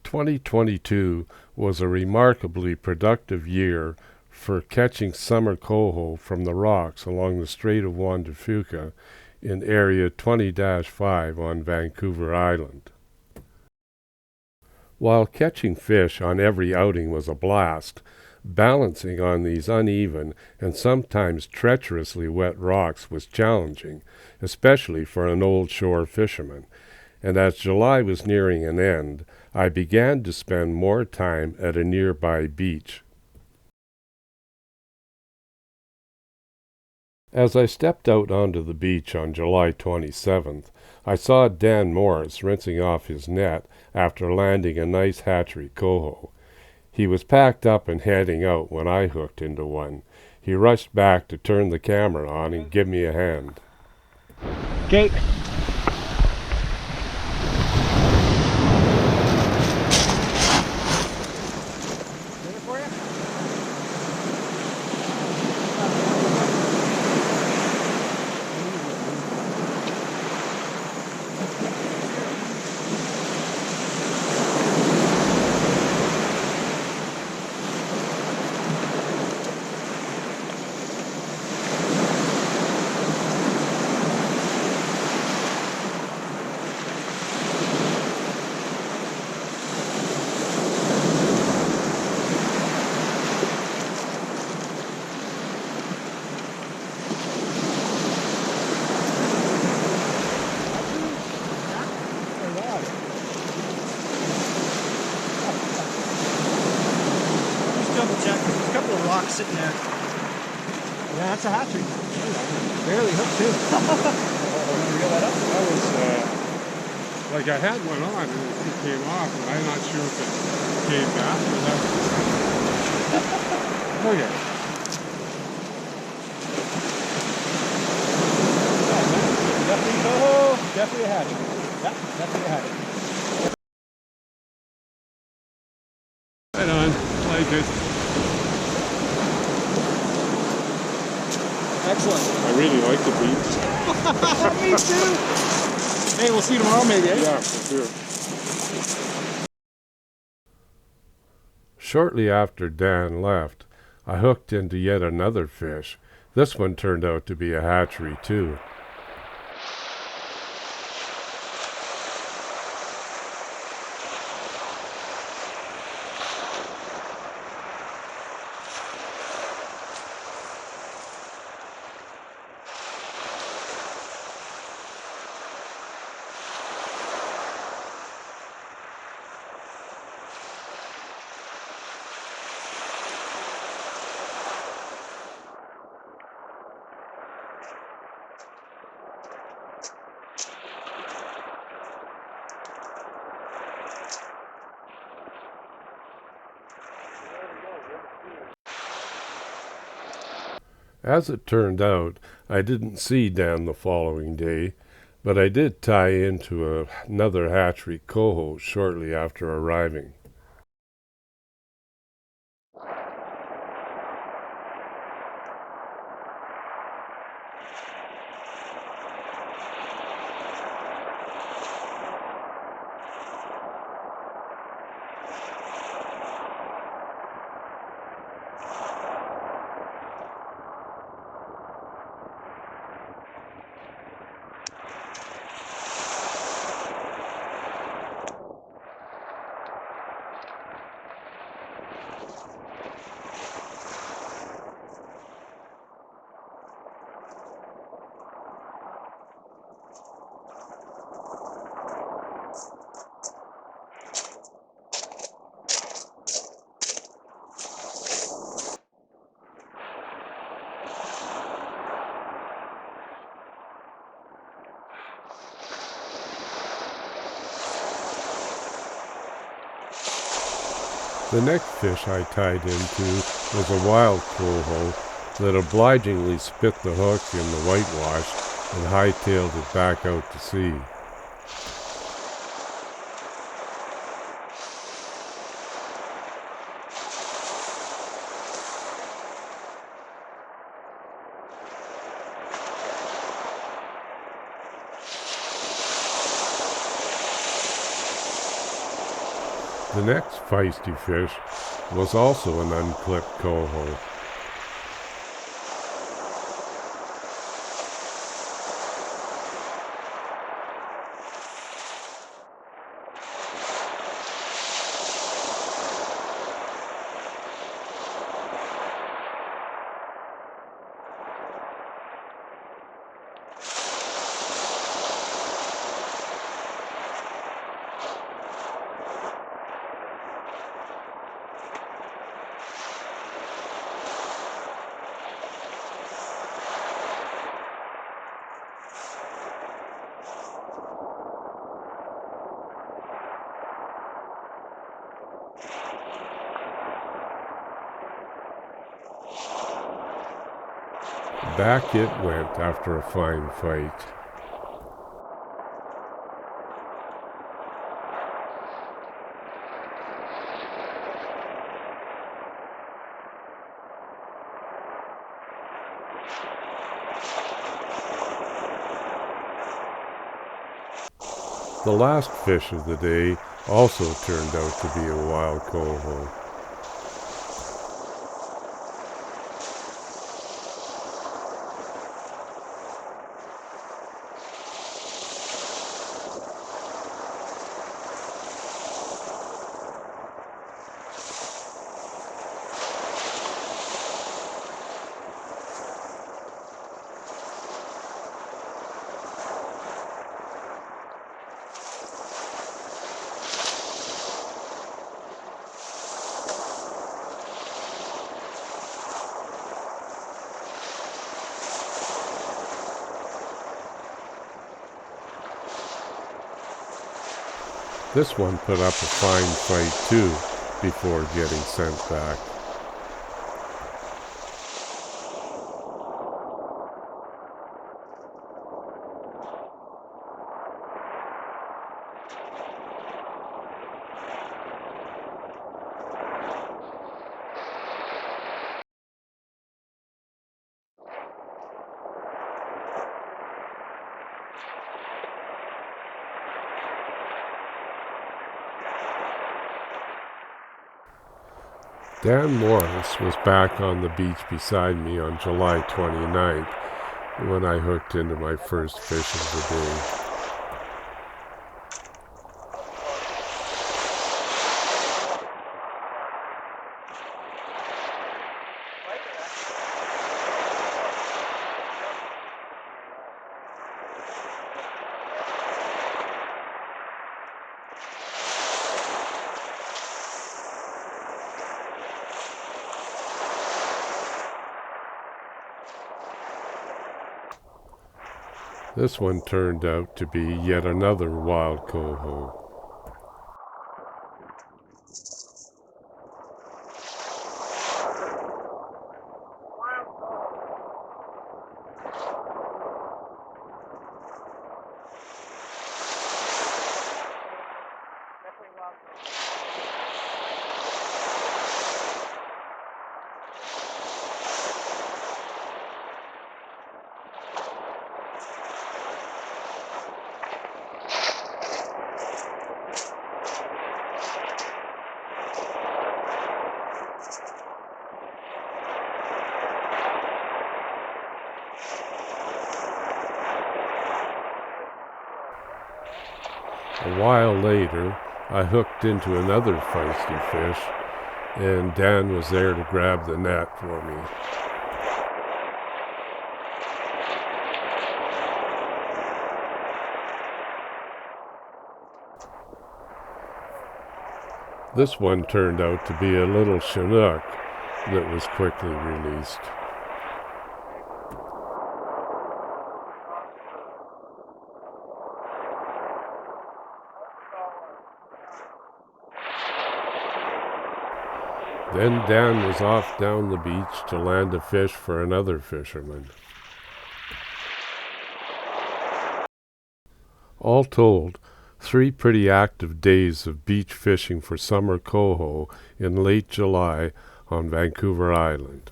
2022 was a remarkably productive year for catching summer coho from the rocks along the Strait of Juan de Fuca in Area 20-5 on Vancouver Island. While catching fish on every outing was a blast, balancing on these uneven and sometimes treacherously wet rocks was challenging, especially for an old shore fisherman. And as July was nearing an end, I began to spend more time at a nearby beach. As I stepped out onto the beach on July 27th, I saw Dan Morris rinsing off his net after landing a nice hatchery coho. He was packed up and heading out when I hooked into one. He rushed back to turn the camera on and give me a hand. Okay. Double check. There's a couple of rocks sitting there. Yeah, that's a hatchery. Barely hooked too. Reel that up? That was, like I had one on and it came off and I'm not sure if it came back or that. Okay. Definitely Coho, definitely a hatchery. Yep, definitely a hatchery. Right on. Like it. Excellent. I really like the beach. Me too. Hey, we'll see you tomorrow maybe, eh? Yeah, for sure. Shortly after Dan left, I hooked into yet another fish. This one turned out to be a hatchery too. As it turned out, I didn't see Dan the following day, but I did tie into another hatchery coho shortly after arriving. The next fish I tied into was a wild coho that obligingly spit the hook in the whitewash and hightailed it back out to sea. The next feisty fish was also an unclipped coho. Back it went after a fine fight. The last fish of the day also turned out to be a wild coho. This one put up a fine fight too before getting sent back. Dan Morris was back on the beach beside me on July 29th when I hooked into my first fish of the day. This one turned out to be yet another wild coho. A while later, I hooked into another feisty fish, and Dan was there to grab the net for me. This one turned out to be a little Chinook that was quickly released. Then Dan was off down the beach to land a fish for another fisherman. All told, 3 pretty active days of beach fishing for summer coho in late July on Vancouver Island.